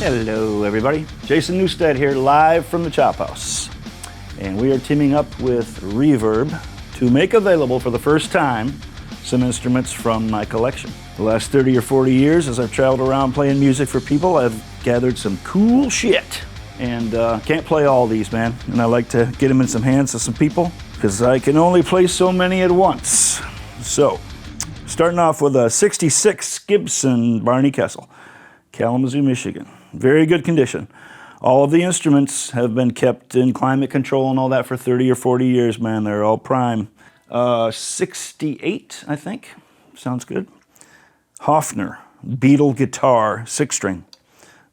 Hello everybody, Jason Newsted here live from the Chop House. And we are teaming up with Reverb to make available for the first time some instruments from my collection. The last 30 or 40 years as I've traveled around playing music for people, I've gathered some cool shit. And can't play all these, man. And I like to get them in some hands of some people because I can only play so many at once. So, starting off with a 66 Gibson Barney Kessel, Kalamazoo, Michigan. Very good condition. All of the instruments have been kept in climate control and all that for 30 or 40 years, man. They're all prime. 68, I think. Sounds good. Hofner, Beetle guitar, 6-string.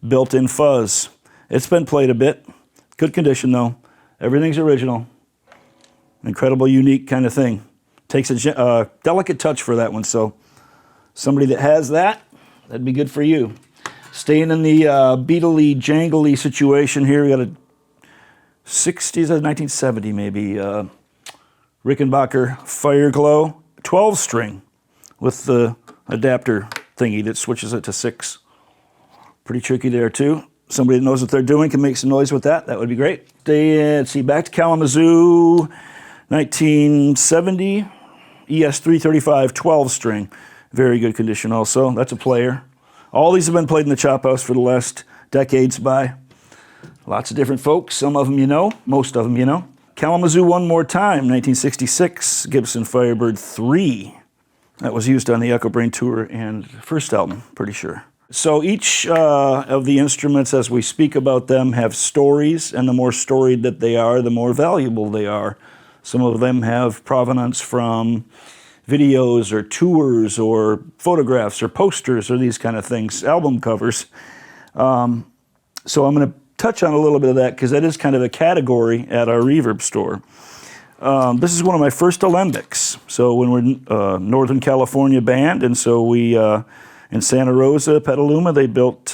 Built-in fuzz. It's been played a bit. Good condition, though. Everything's original. Incredible, unique kind of thing. Takes a delicate touch for that one, so somebody that has that, that'd be good for you. Staying in the beatly, jangly situation here, we got a 60s, 1970 maybe, Rickenbacker Fire Glow, 12-string with the adapter thingy that switches it to 6. Pretty tricky there too. Somebody that knows what they're doing can make some noise with that. That would be great. Let's see, back to Kalamazoo, 1970, ES335 12-string. Very good condition also. That's a player. All these have been played in the Chop House for the last decades by lots of different folks. Some of them you know, most of them you know. Kalamazoo One More Time, 1966, Gibson Firebird 3. That was used on the Echo Brain tour and first album, pretty sure. So each of the instruments, as we speak about them, have stories, and the more storied that they are, the more valuable they are. Some of them have provenance from videos or tours or photographs or posters or these kind of things, album covers. So I'm going to touch on a little bit of that because that is kind of a category at our Reverb store. This is one of my first alembics. So when we're Northern California band, and so we, in Santa Rosa, Petaluma, they built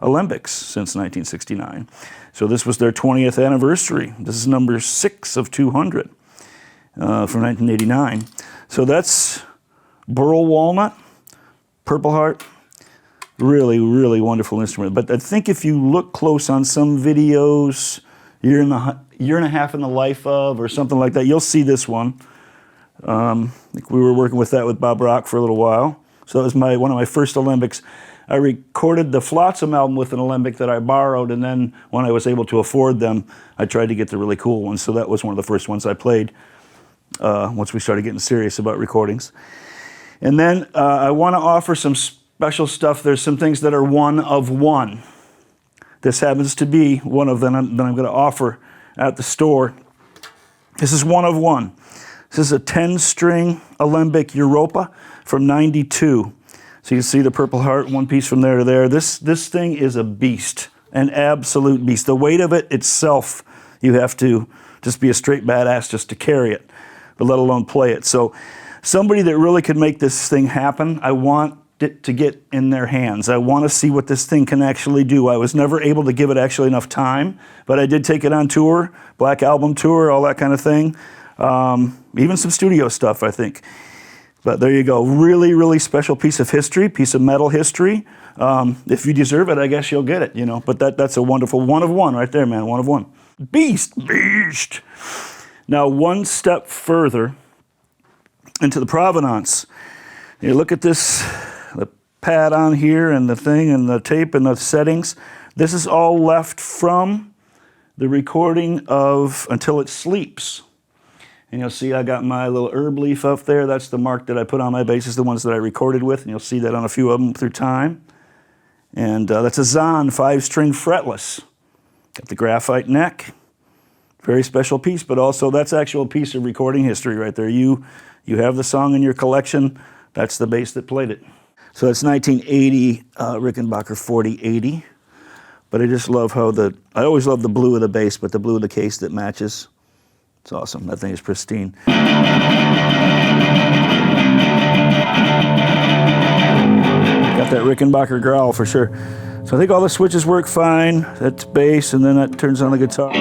alembics since 1969. So this was their 20th anniversary. This is number 6 of 200 from 1989. So that's burl walnut, Purple Heart, really, really wonderful instrument. But I think if you look close on some videos, year and a half in the life of, or something like that, you'll see this one. I think we were working with that with Bob Rock for a little while. So that was one of my first alembics. I recorded the Flotsam album with an alembic that I borrowed, and then when I was able to afford them, I tried to get the really cool ones. So that was one of the first ones I played once we started getting serious about recordings. And then I want to offer some special stuff. There's some things that are one of one. This happens to be one of them that I'm going to offer at the store. This is one of one. This is a 10-string alembic Europa from 92. So you can see the Purple Heart, one piece from there to there. This thing is a beast, an absolute beast. The weight of it itself, you have to just be a straight badass just to carry it, but let alone play it. So somebody that really could make this thing happen, I want it to get in their hands. I want to see what this thing can actually do. I was never able to give it actually enough time, but I did take it on tour, Black Album tour, all that kind of thing. Even some studio stuff, I think. But there you go. Really, really special piece of history, piece of metal history. If you deserve it, I guess you'll get it, you know. But that's a wonderful one of one right there, man. One of one. Beast. Now, one step further into the provenance. You look at this, the pad on here and the thing and the tape and the settings. This is all left from the recording of Until It Sleeps. And you'll see I got my little herb leaf up there. That's the mark that I put on my basses, the ones that I recorded with. And you'll see that on a few of them through time. And that's a Zahn 5-string fretless. Got the graphite neck. Very special piece, but also that's actual piece of recording history right there. You have the song in your collection. That's the bass that played it. So that's 1980 Rickenbacker 4080. But I just love how I always love the blue of the bass, but the blue of the case that matches. It's awesome. That thing is pristine. Got that Rickenbacker growl for sure. So I think all the switches work fine. That's bass, and then that turns on the guitar.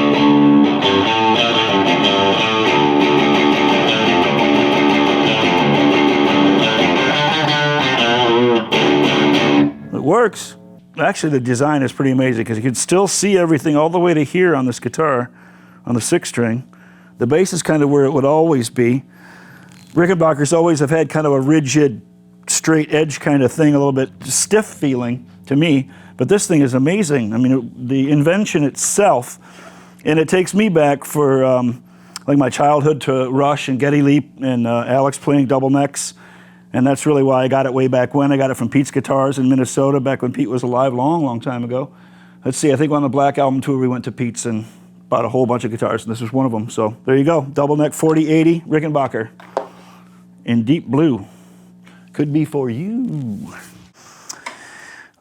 works. Actually, the design is pretty amazing because you can still see everything all the way to here on this guitar, on the 6-string. The bass is kind of where it would always be. Rickenbackers always have had kind of a rigid, straight edge kind of thing, a little bit stiff feeling to me, but this thing is amazing. I mean, the invention itself, and it takes me back for like my childhood to Rush and Geddy Lee and Alex playing double necks. And that's really why I got it way back when. I got it from Pete's Guitars in Minnesota back when Pete was alive, long time ago. Let's see, I think on the Black Album tour we went to Pete's and bought a whole bunch of guitars, and this was one of them. So there you go, double neck 4080 Rickenbacker in deep blue. Could be for you.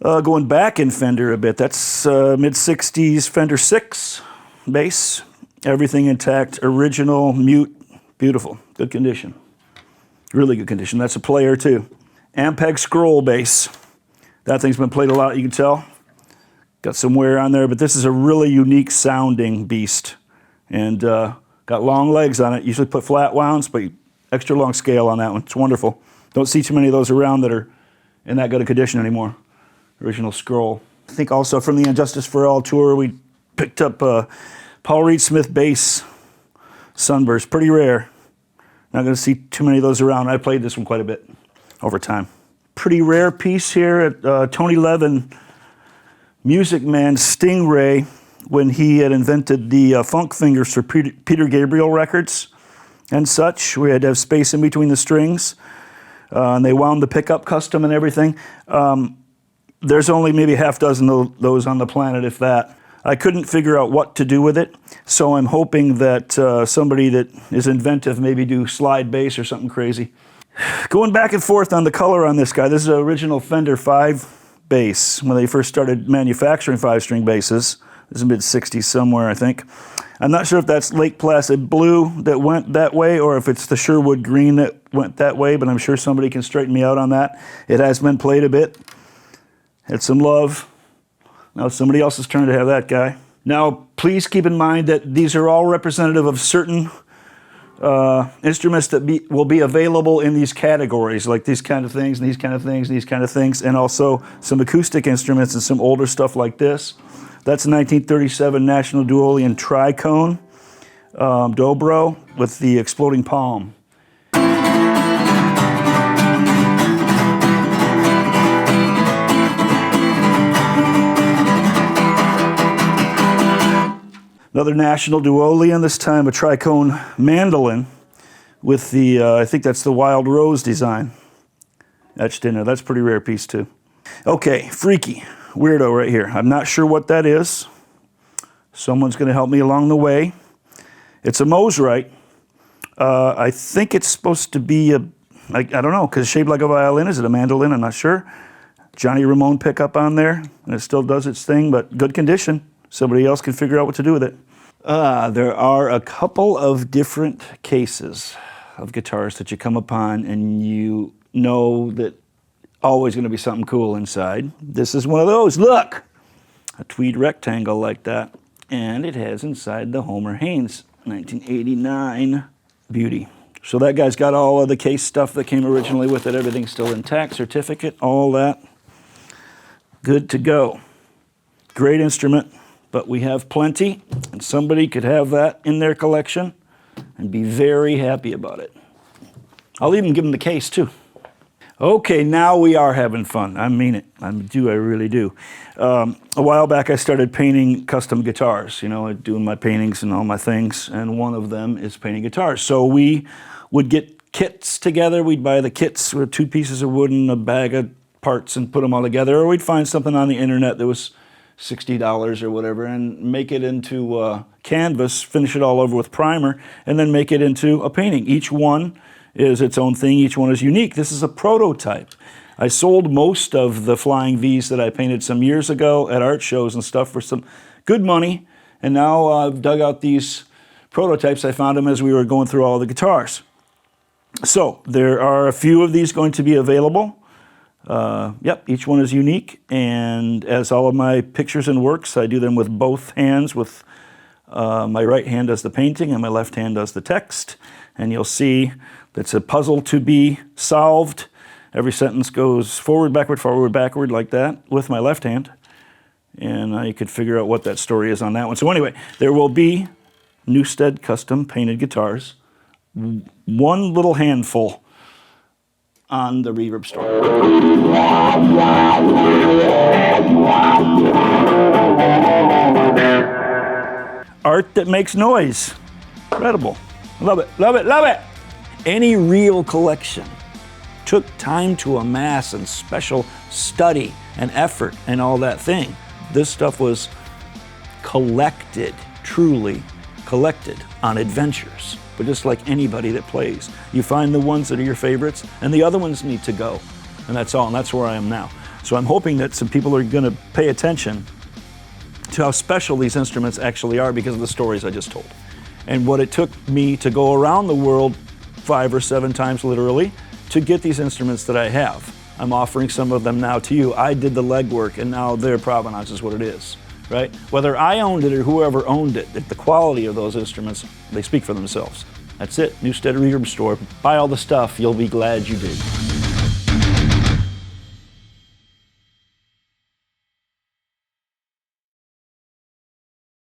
Going back in Fender a bit, that's mid-60s Fender 6 bass. Everything intact, original, mute, beautiful, good condition. Really good condition. That's a player too. Ampeg scroll bass. That thing's been played a lot, you can tell. Got some wear on there, but this is a really unique sounding beast. And got long legs on it. Usually put flat wounds, but extra long scale on that one. It's wonderful. Don't see too many of those around that are in that good a condition anymore. Original scroll. I think also from the Injustice for All tour, we picked up Paul Reed Smith bass Sunburst. Pretty rare. Not going to see too many of those around. I played this one quite a bit over time. Pretty rare piece here at Tony Levin, Music Man Stingray, when he had invented the funk fingers for Peter Gabriel records and such. We had to have space in between the strings, and they wound the pickup custom and everything. There's only maybe half dozen of those on the planet, if that. I couldn't figure out what to do with it, so I'm hoping that somebody that is inventive maybe do slide bass or something crazy. Going back and forth on the color on this guy, this is an original Fender 5 bass when they first started manufacturing 5-string basses. This is mid-60s somewhere, I think. I'm not sure if that's Lake Placid blue that went that way or if it's the Sherwood green that went that way, but I'm sure somebody can straighten me out on that. It has been played a bit. Had some love. Now it's somebody else's turn to have that guy. Now, please keep in mind that these are all representative of certain instruments that will be available in these categories, like these kind of things, and these kind of things, and these kind of things, and also some acoustic instruments and some older stuff like this. That's a 1937 National Duolian Tricone Dobro with the exploding palm. Another National Duolian, this time a Tricone mandolin with the, I think that's the Wild Rose design etched in there. That's a pretty rare piece too. Okay, freaky, weirdo right here. I'm not sure what that is. Someone's going to help me along the way. It's a Mosrite. I think it's supposed to be I don't know, because it's shaped like a violin. Is it a mandolin? I'm not sure. Johnny Ramone pickup on there, and it still does its thing, but good condition. Somebody else can figure out what to do with it. There are a couple of different cases of guitars that you come upon and you know that always going to be something cool inside. This is one of those. Look! A tweed rectangle like that. And it has inside the Homer Haynes 1989 beauty. So that guy's got all of the case stuff that came originally with it. Everything's still intact, certificate, all that. Good to go. Great instrument. But we have plenty, and somebody could have that in their collection and be very happy about it. I'll even give them the case, too. Okay, now we are having fun. I mean it. I really do. A while back, I started painting custom guitars, you know, doing my paintings and all my things, and one of them is painting guitars. So we would get kits together. We'd buy the kits with 2 pieces of wood and a bag of parts and put them all together, or we'd find something on the internet that was $60 or whatever, and make it into canvas, finish it all over with primer, and then make it into a painting. Each one is its own thing. Each one is unique. This is a prototype. I sold most of the Flying V's that I painted some years ago at art shows and stuff for some good money, and now I've dug out these prototypes. I found them as we were going through all the guitars. So there are a few of these going to be available. Yep, each one is unique, and as all of my pictures and works, I do them with both hands. With my right hand does the painting and my left hand does the text, and you'll see that's a puzzle to be solved, Every sentence goes forward, backward, like that with my left hand. And you could figure out what that story is on that one. So anyway, there will be Newsted custom painted guitars. One little handful on the Reverb store. Art that makes noise. Incredible. Love it, love it, love it. Any real collection took time to amass and special study and effort and all that thing. This stuff was collected, truly collected on adventures. But just like anybody that plays, you find the ones that are your favorites and the other ones need to go. And that's all, and that's where I am now. So I'm hoping that some people are gonna pay attention to how special these instruments actually are because of the stories I just told. And what it took me to go around the world 5 or 7 times literally to get these instruments that I have. I'm offering some of them now to you. I did the legwork and now their provenance is what it is, right? Whether I owned it or whoever owned it, the quality of those instruments, they speak for themselves. That's it, Newsted Reverb Store. Buy all the stuff, you'll be glad you did.